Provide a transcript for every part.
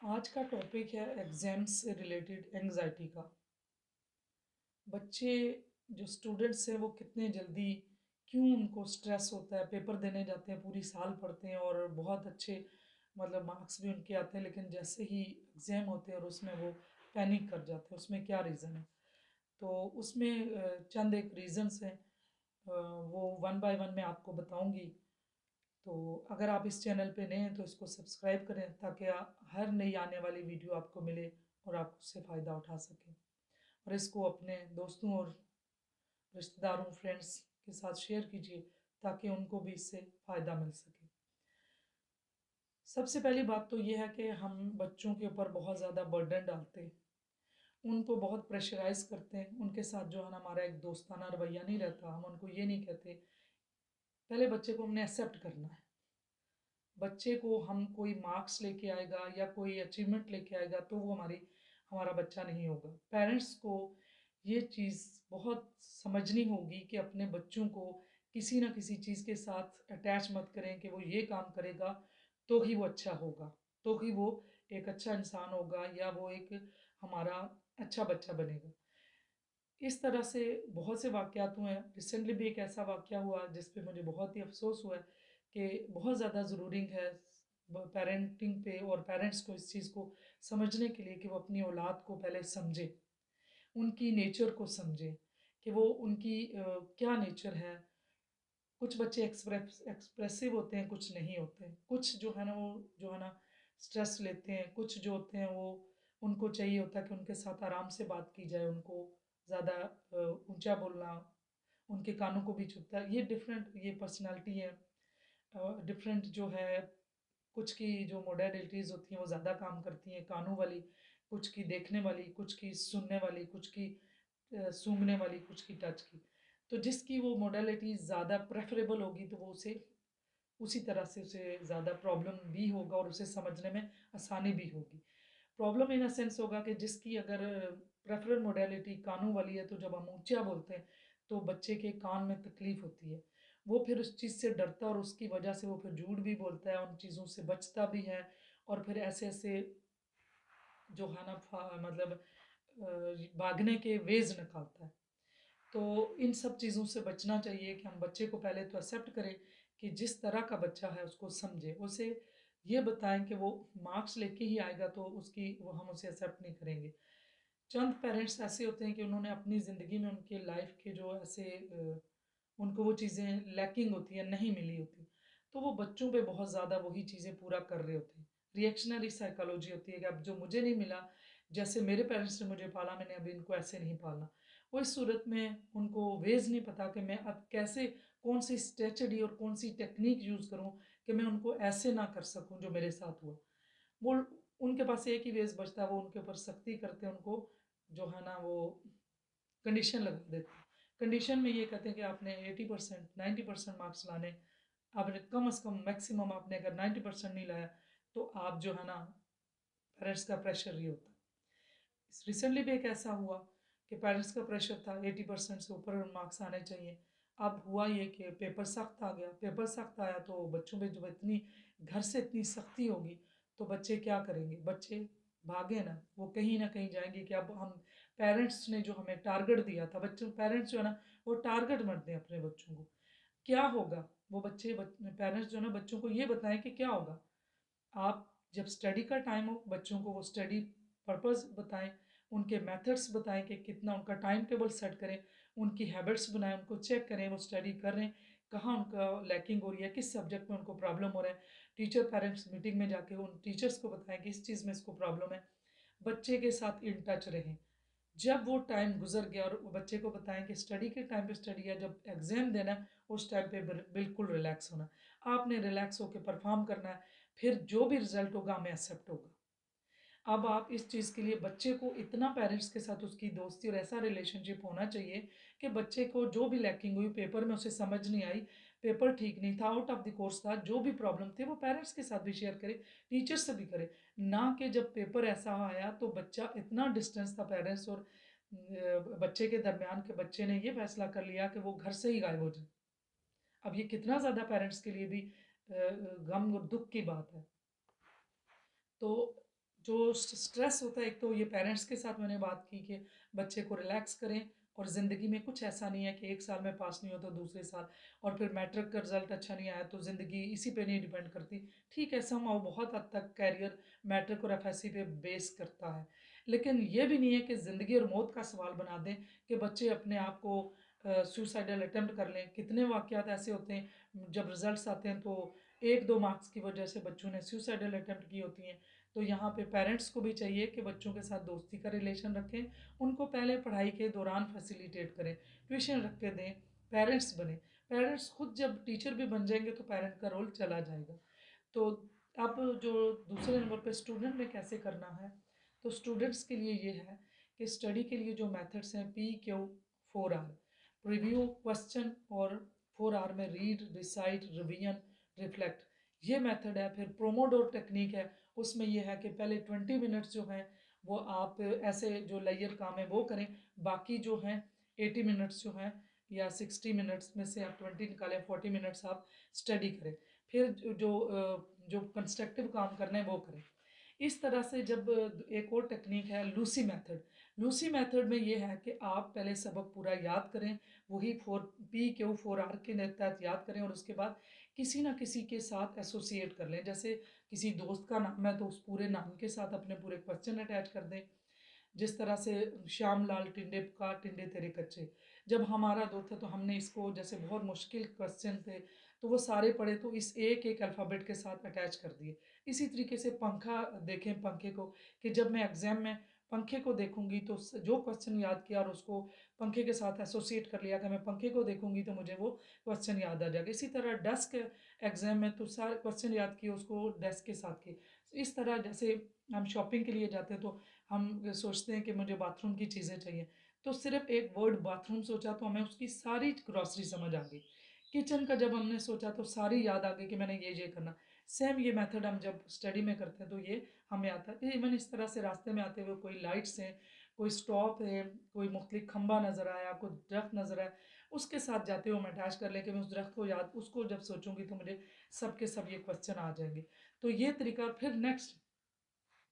आज का टॉपिक है एग्ज़ाम से रिलेटेड एंग्ज़ायटी का। बच्चे जो स्टूडेंट्स हैं वो कितने जल्दी क्यों उनको स्ट्रेस होता है, पेपर देने जाते हैं, पूरी साल पढ़ते हैं और बहुत अच्छे मतलब मार्क्स भी उनके आते हैं, लेकिन जैसे ही एग्ज़ाम होते हैं और उसमें वो पैनिक कर जाते हैं, उसमें क्या रीज़न है? तो उसमें चंद एक रीज़न्स हैं, वो वन बाय वन मैं आपको बताऊँगी। तो अगर आप इस चैनल पे नए हैं तो इसको सब्सक्राइब करें ताकि हर नई आने वाली वीडियो आपको मिले और आप उससे फ़ायदा उठा सकें और इसको अपने दोस्तों और रिश्तेदारों फ्रेंड्स के साथ शेयर कीजिए ताकि उनको भी इससे फ़ायदा मिल सके। सबसे पहली बात तो ये है कि हम बच्चों के ऊपर बहुत ज़्यादा बर्डन डालते हैं, उनको बहुत प्रेशराइज़ करते हैं, उनके साथ जो है ना हमारा एक दोस्ताना रवैया नहीं रहता। हम उनको ये नहीं कहते, पहले बच्चे को हमने एक्सेप्ट करना है। बच्चे को हम कोई मार्क्स लेके आएगा या कोई अचीवमेंट लेके आएगा तो वो हमारा बच्चा नहीं होगा। पेरेंट्स को ये चीज़ बहुत समझनी होगी कि अपने बच्चों को किसी न किसी चीज़ के साथ अटैच मत करें कि वो ये काम करेगा तो ही वो अच्छा होगा, तो ही वो एक अच्छा इंसान होगा या वो एक हमारा अच्छा बच्चा बनेगा। इस तरह से बहुत से वाक़यात हुए हैं। रिसेंटली भी एक ऐसा वाक़या हुआ जिस पे मुझे बहुत ही अफ़सोस हुआ है कि बहुत ज़्यादा ज़रूरी है पेरेंटिंग पे और पेरेंट्स को इस चीज़ को समझने के लिए कि वो अपनी औलाद को पहले समझें, उनकी नेचर को समझें कि वो उनकी क्या नेचर है। कुछ बच्चे एक्सप्रेसिव होते हैं, कुछ नहीं होते। कुछ जो है ना वो जो है ना स्ट्रेस लेते हैं, कुछ जो होते हैं वो उनको चाहिए होता है कि उनके साथ आराम से बात की जाए, उनको ज़्यादा ऊँचा बोलना उनके कानों को भी चुभता है। ये पर्सनैलिटी है। डिफरेंट जो है कुछ की जो मोडालिटीज़ होती हैं वो ज़्यादा काम करती हैं कानों वाली, कुछ की देखने वाली, कुछ की सुनने वाली, कुछ की सूँघने वाली, कुछ की टच की। तो जिसकी वो मोडालिटी ज़्यादा प्रेफ़रेबल होगी तो वो उसे उसी तरह से उसे ज़्यादा प्रॉब्लम भी होगा और उसे समझने में आसानी भी होगी। प्रॉब्लम इन अ सेंस होगा कि जिसकी अगर प्रेफ़रल मोडालिटी कानों वाली है तो जब हम ऊँचा बोलते हैं तो बच्चे के कान में तकलीफ़ होती है। वो फिर उस चीज़ से डरता है और उसकी वजह से वो फिर झूठ भी बोलता है, उन चीज़ों से बचता भी है और फिर ऐसे-ऐसे जो है ना मतलब भागने के वेज़ निकालता है। तो इन सब चीज़ों से बचना चाहिए कि हम बच्चे को पहले तो एक्सेप्ट करें कि जिस तरह का बच्चा है उसको समझें। उसे ये बताएँ कि वो मार्क्स लेके ही आएगा तो उसकी वो हम उसे एक्सेप्ट नहीं करेंगे। चंद पेरेंट्स ऐसे होते हैं कि उन्होंने अपनी ज़िंदगी में उनके लाइफ़ के जो ऐसे उनको वो चीज़ें लैकिंग होती है, नहीं मिली होती। तो वो बच्चों पे बहुत ज़्यादा वही चीज़ें पूरा कर रहे होते हैं। रिएक्शनरी साइकोलॉजी होती है कि अब जो मुझे नहीं मिला, जैसे मेरे पेरेंट्स ने मुझे पाला, मैंने अभी इनको ऐसे नहीं पालना। वो इस सूरत में उनको वेज़ नहीं पता कि मैं अब कैसे कौन-सी स्ट्रेटजी और कौन-सी टेक्नीक यूज़ करूँ कि मैं उनको ऐसे ना कर सकूँ जो मेरे साथ हुआ। वो उनके पास एक ही वेज़ बचता है, वो उनके ऊपर सख्ती करते हैं, उनको जो है ना वो कंडीशन लगा देते हैं। कंडीशन में ये कहते हैं कि आपने 80% 90% मार्क्स लाने, आपने कम से कम मैक्सिमम आपने अगर 90% नहीं लाया तो आप जो है ना पेरेंट्स का प्रेशर ये होता है। रिसेंटली भी एक ऐसा हुआ कि पेरेंट्स का प्रेशर था 80% से ऊपर मार्क्स आने चाहिए। अब हुआ ये कि पेपर सख्त आ गया, पेपर सख्त आया तो बच्चों पे जब इतनी घर से इतनी सख्ती होगी तो बच्चे क्या करेंगे? बच्चे भागे ना, वो कहीं न कहीं जाएँगे कि अब हम पेरेंट्स ने जो हमें टारगेट दिया था, बच्चों पेरेंट्स जो है ना वो टारगेट मत दें अपने बच्चों को। क्या होगा? वो पेरेंट्स जो है ना बच्चों को ये बताएँ कि क्या होगा? आप जब स्टडी का टाइम हो बच्चों को वो स्टडी पर्पस बताएं, उनके मेथड्स बताएं कि कितना उनका टाइम टेबल सेट करें, उनकी हैबिट्स बनाएं, उनको चेक करें वो स्टडी कर रहे हैं, कहाँ उनका लैकिंग हो रही है, किस सब्जेक्ट में उनको प्रॉब्लम हो रहा है। टीचर पेरेंट्स मीटिंग में जाके उन टीचर्स को बताएं कि इस चीज़ में इसको प्रॉब्लम है। बच्चे के साथ इन टच रहें। जब वो टाइम गुजर गया और बच्चे को बताएं कि स्टडी के टाइम पे स्टडी है, जब एग्जाम देना है उस टाइम पे बिल्कुल रिलैक्स होना, आपने रिलैक्स होकर परफॉर्म करना है, फिर जो भी रिजल्ट होगा हमें एक्सेप्ट होगा। अब आप इस चीज़ के लिए बच्चे को इतना पेरेंट्स के साथ उसकी दोस्ती और ऐसा रिलेशनशिप होना चाहिए कि बच्चे को जो भी लैकिंग हुई पेपर में उसे समझ नहीं आई, पेपर ठीक नहीं था, आउट ऑफ द कोर्स था, जो भी प्रॉब्लम थे वो पेरेंट्स के साथ भी शेयर करे, टीचर्स से भी करे। ना कि जब पेपर ऐसा आया तो बच्चा इतना डिस्टेंस था पेरेंट्स और बच्चे के दरमियान के बच्चे ने ये फैसला कर लिया कि वो घर से ही गायब हो जाए। अब ये कितना ज़्यादा पेरेंट्स के लिए भी गम और दुःख की बात है। तो जो स्ट्रेस होता है, एक तो ये पेरेंट्स के साथ मैंने बात की कि बच्चे को रिलैक्स करें, और ज़िंदगी में कुछ ऐसा नहीं है कि एक साल में पास नहीं हो तो दूसरे साल, और फिर मैट्रिक का रिजल्ट अच्छा नहीं आया तो ज़िंदगी इसी पे नहीं डिपेंड करती। ठीक है, समहाउ बहुत हद तक कैरियर मैट्रिक और एफएससी पे बेस करता है, लेकिन ये भी नहीं है कि ज़िंदगी और मौत का सवाल बना दें कि बच्चे अपने आप को सुसाइडल अटेम्प्ट कर लें। कितने वाक़यात ऐसे होते हैं जब रिजल्ट्स आते हैं तो 1-2 मार्क्स की वजह से बच्चों ने सुसाइडल अटेम्प्ट की होती हैं। तो यहाँ पे पेरेंट्स को भी चाहिए कि बच्चों के साथ दोस्ती का रिलेशन रखें, उनको पहले पढ़ाई के दौरान फैसिलिटेट करें, ट्यूशन रख के दें, पेरेंट्स बने। पेरेंट्स खुद जब टीचर भी बन जाएंगे तो पेरेंट का रोल चला जाएगा। तो अब जो दूसरे नंबर पे स्टूडेंट ने कैसे करना है, तो स्टूडेंट्स के लिए ये है कि स्टडी के लिए जो मेथड्स हैं PQ4R, रिव्यू, क्वेश्चन, और 4R में रीड, रिसाइट, रिवीजन, रिफ्लेक्ट, ये मेथड है। फिर प्रोमोडोर टेक्निक है, उसमें यह है कि पहले 20 मिनट्स जो हैं वो आप ऐसे जो लेयर काम है वो करें, बाकी जो हैं 80 मिनट्स जो हैं या 60 मिनट्स में से आप 20 निकालें, 40 मिनट्स आप स्टडी करें। फिर जो कंस्ट्रक्टिव काम करना है वो करें। इस तरह से जब एक और टेक्निक है लूसी मेथड। लूसी मेथड में ये है कि आप पहले सबक पूरा याद करें, वही 4 PQ4R के तहत याद करें, और उसके बाद किसी ना किसी के साथ एसोसिएट कर लें। जैसे किसी दोस्त का नाम है तो उस पूरे नाम के साथ अपने पूरे क्वेश्चन अटैच कर दें। जिस तरह से श्याम लाल टिंडे का टिंडे तेरे कच्चे, जब हमारा दौर था तो हमने इसको, जैसे बहुत मुश्किल क्वेश्चन थे तो वो सारे पढ़े तो इस एक एक अल्फ़ाबेट के साथ अटैच कर दिए। इसी तरीके से पंखा देखें, पंखे को, कि जब मैं एग्ज़ाम में पंखे को देखूंगी तो जो क्वेश्चन याद किया और उसको पंखे के साथ एसोसिएट कर लिया कि मैं पंखे को देखूंगी तो मुझे वो क्वेश्चन याद आ जाएगा। इसी तरह डेस्क एग्जाम में तो सारे क्वेश्चन याद किए, उसको डेस्क के साथ किए। इस तरह जैसे हम शॉपिंग के लिए जाते हैं तो हम सोचते हैं कि मुझे बाथरूम की चीज़ें चाहिए, तो सिर्फ एक वर्ड बाथरूम सोचा तो हमें उसकी सारी ग्रॉसरी समझ आ गई। किचन का जब हमने सोचा तो सारी याद आ गई कि मैंने ये करना। सेम ये मेथड हम जब स्टडी में करते हैं तो ये हमें आता है। इवन इस तरह से रास्ते में आते हुए कोई लाइट्स हैं, कोई स्टॉप है, कोई मुख्तलिफ खंबा नज़र आया, कोई दरख्त नज़र आया, उसके साथ जाते हुए मैं अटैच कर लेके मैं उस दरख्त को याद, उसको जब सोचूंगी तो मुझे सब के सब ये क्वेश्चन आ जाएंगे। तो ये तरीका। फिर नेक्स्ट,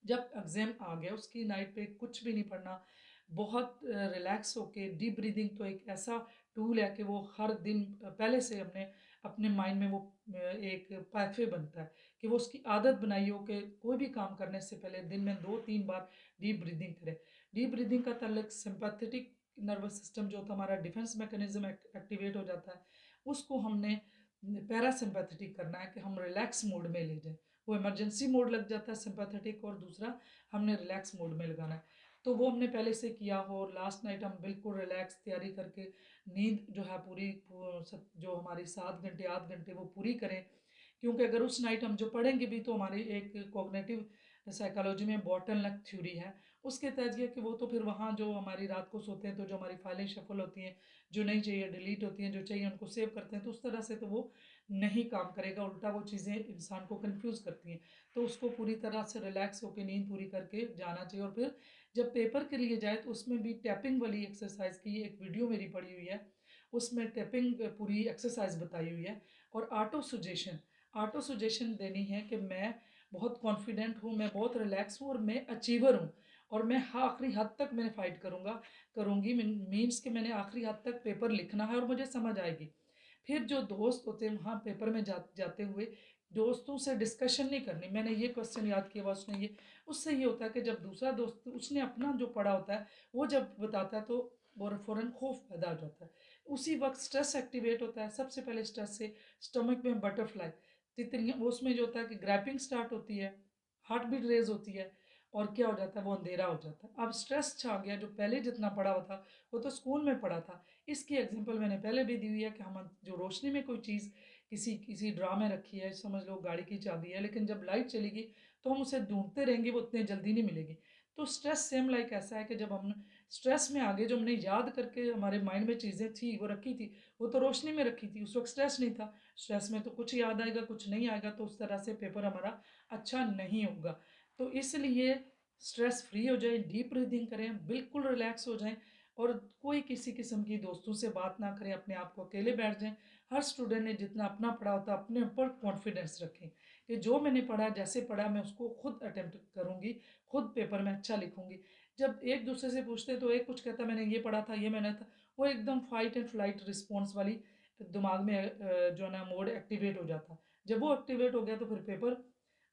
जब एग्ज़ाम आ गया उसकी नाइट पे कुछ भी नहीं पढ़ना, बहुत रिलैक्स होके डीप ब्रीदिंग तो एक ऐसा टूल है कि वो हर दिन पहले से हमने अपने माइंड में वो एक पाथवे बनता है कि वो उसकी आदत बनाई हो कि कोई भी काम करने से पहले दिन में 2-3 बार डीप ब्रीदिंग करें। डीप ब्रीदिंग का ताल्लुक सिंपैथेटिक नर्वस सिस्टम जो होता है हमारा डिफेंस मैकेनिज्म एक्टिवेट हो जाता है, उसको हमने पैरासिम्पैथेटिक करना है कि हम रिलैक्स मोड में ले जाएं। वो इमरजेंसी मोड लग जाता है सिंपैथेटिक, और दूसरा हमने रिलैक्स मोड में लगाना है। तो वो हमने पहले से किया हो, और लास्ट नाइट हम बिल्कुल रिलैक्स तैयारी करके नींद जो है पूरी जो हमारी 7 घंटे 8 घंटे वो पूरी करें। क्योंकि अगर उस नाइट हम जो पढ़ेंगे भी तो हमारी एक कॉग्निटिव साइकोलॉजी में बॉटल नेक थ्योरी है, उसके तहत ये कि वो तो फिर वहाँ जो हमारी रात को सोते हैं तो जो हमारी फाइलें शफल होती हैं, जो नहीं चाहिए डिलीट होती हैं, जो चाहिए उनको सेव करते हैं, तो उस तरह से तो वो नहीं काम करेगा, उल्टा वो चीज़ें इंसान को कंफ्यूज करती हैं। तो उसको पूरी तरह से रिलैक्स होकर नींद पूरी करके जाना चाहिए। और फिर जब पेपर के लिए जाए तो उसमें भी टैपिंग वाली एक्सरसाइज की एक वीडियो मेरी पड़ी हुई है, उसमें टैपिंग पूरी एक्सरसाइज बताई हुई है। और ऑटो सुजेशन देनी है कि मैं बहुत कॉन्फिडेंट हूँ, मैं बहुत रिलैक्स हूँ, और मैं अचीवर हूँ, और मैं हाँ आखिरी हद तक मैंने फाइट करूँगी। मीन्स कि मैंने आखिरी हद तक पेपर लिखना है और मुझे समझ आएगी। फिर जो दोस्त होते हैं वहाँ पेपर में जाते हुए दोस्तों से डिस्कशन नहीं करनी, मैंने ये क्वेश्चन याद किया हुआ, उसने ये। उससे ये होता है कि जब दूसरा दोस्त उसने अपना जो पढ़ा होता है वो जब बताता है तो वो फ़ौरन खौफ पैदा हो जाता है। उसी वक्त स्ट्रेस एक्टिवेट होता है। सबसे पहले स्ट्रेस से स्टमक में बटरफ्लाई, तितलियाँ, उसमें जो होता है कि ग्रैपिंग स्टार्ट होती है, हार्ट बीट रेज होती है, और क्या हो जाता है वो अंधेरा हो जाता है। अब स्ट्रेस छा गया, जो पहले जितना पढ़ा हुआ था वो तो स्कूल में पढ़ा था। इसकी एग्जांपल मैंने पहले भी दी हुई है कि हम जो रोशनी में कोई चीज़ किसी किसी ड्रा में रखी है, समझ लो गाड़ी की चाबी है, लेकिन जब लाइट चलेगी तो हम उसे ढूंढते रहेंगे, वो उतनी जल्दी नहीं मिलेगी। तो स्ट्रेस सेम लाइक ऐसा है कि जब हम स्ट्रेस में आगे जो हमने याद करके हमारे माइंड में चीज़ें थी वो रखी थी, वो तो रोशनी में रखी थी, उस वक्त स्ट्रेस नहीं था। स्ट्रेस में तो कुछ याद आएगा कुछ नहीं आएगा, तो उस तरह से पेपर हमारा अच्छा नहीं होगा। तो इसलिए स्ट्रेस फ्री हो जाए, डीप ब्रीदिंग करें, बिल्कुल रिलैक्स हो जाएं, और कोई किसी किस्म की दोस्तों से बात ना करें, अपने आप को अकेले बैठ जाएं। हर स्टूडेंट ने जितना अपना पढ़ा होता है अपने ऊपर कॉन्फिडेंस रखें कि जो मैंने पढ़ा, जैसे पढ़ा मैं उसको खुद अटेम्प्ट करूँगी, खुद पेपर में अच्छा लिखूँगी। जब एक दूसरे से पूछते तो एक कुछ कहता मैंने ये पढ़ा था, ये मैंने था, वो एकदम फाइट एंड फ्लाइट रिस्पॉन्स वाली दिमाग में जो है ना मोड एक्टिवेट हो जाता। जब वो एक्टिवेट हो गया तो फिर पेपर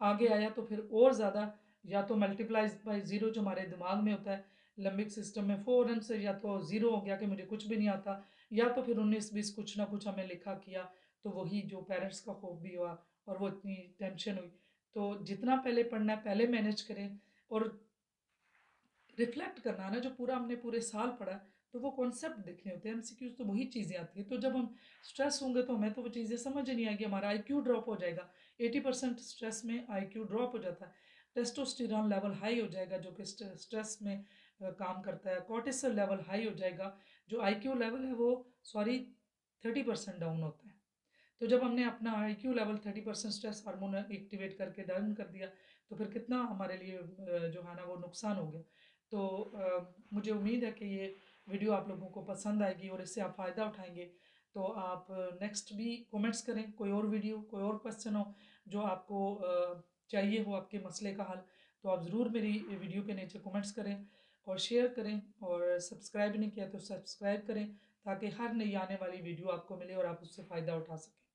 आगे आया तो फिर और ज़्यादा, या तो मल्टीप्लाइज बाई ज़ीरो जो हमारे दिमाग में होता है लिम्बिक सिस्टम में, फ़ौरन से या तो ज़ीरो हो गया कि मुझे कुछ भी नहीं आता, या तो फिर 19-20 कुछ ना कुछ हमें लिखा किया, तो वही जो पेरेंट्स का खौफ भी हुआ और वो इतनी टेंशन हुई। तो जितना पहले पढ़ना है पहले मैनेज करें, और रिफ्लेक्ट करना ना, जो पूरा हमने पूरे साल पढ़ा तो वो कॉन्सेप्ट देखने होते हैं, एमसीक्यूज तो वही चीज़ें आती हैं। तो जब हम स्ट्रेस होंगे तो हमें तो वो चीज़ें समझ ही नहीं आएगी, हमारा आईक्यू ड्रॉप हो जाएगा। 80% स्ट्रेस में आईक्यू ड्रॉप हो जाता है। टेस्टोस्टेरॉन लेवल हाई हो जाएगा जो कि स्ट्रेस में काम करता है। कॉर्टिसोल लेवल हाई हो जाएगा, जो आईक्यू लेवल है वो सॉरी 30% डाउन होता है। तो जब हमने अपना IQ level 30% stress hormone activate करके डाउन कर दिया, तो फिर कितना हमारे लिए जो है ना वो नुकसान हो गया। तो मुझे उम्मीद है कि ये वीडियो आप लोगों को पसंद आएगी और इससे आप फ़ायदा उठाएंगे। तो आप नेक्स्ट भी कमेंट्स करें, कोई और वीडियो, कोई और क्वेश्चन हो जो आपको चाहिए हो आपके मसले का हल, तो आप ज़रूर मेरी वीडियो के नीचे कमेंट्स करें और शेयर करें, और सब्सक्राइब नहीं किया तो सब्सक्राइब करें, ताकि हर नई आने वाली वीडियो आपको मिले और आप उससे फ़ायदा उठा सकें।